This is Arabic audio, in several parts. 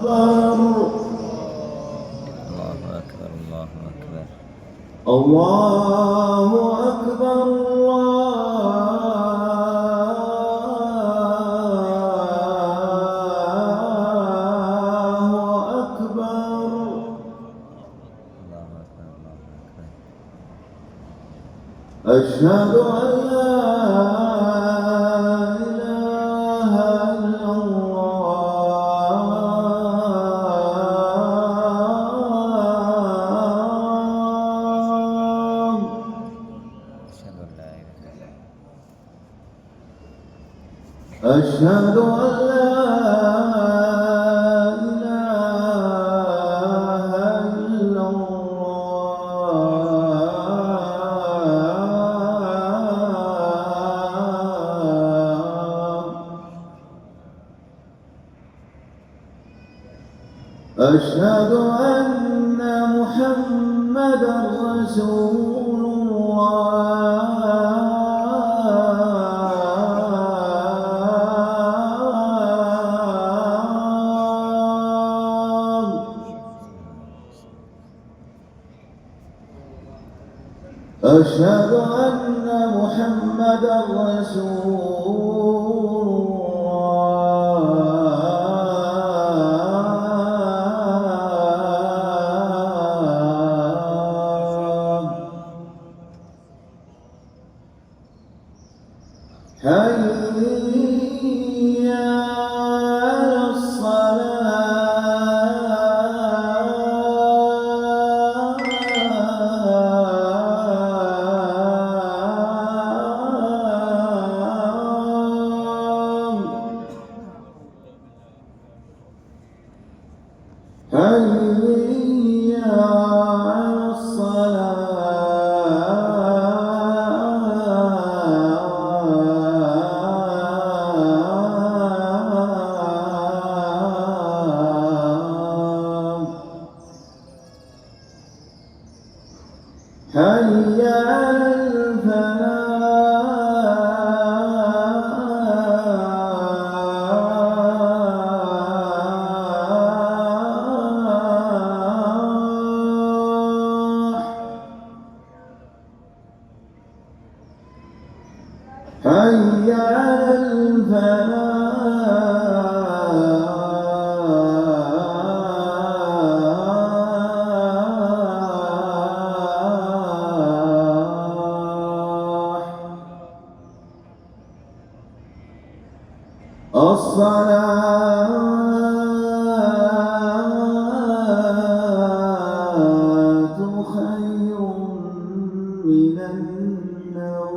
أكبر الله أكبر الله أكبر الله أكبر. أشهد أن لا إله إلا الله. أشهد أن لا إله إلا الله. أشهد أن محمدًا رسول الله. أشهد أن محمدًا رسول الله. حي على حي على حي على الفلاح. حي على الفلاح. الصلاة خير من النوم.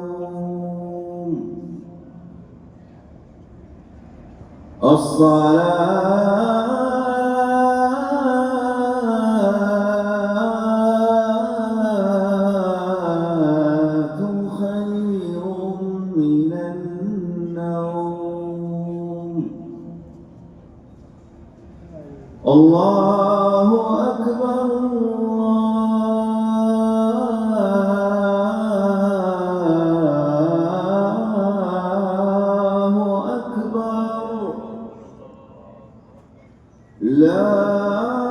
الصلاة خير من النوم. الله أكبر الله أكبر. لا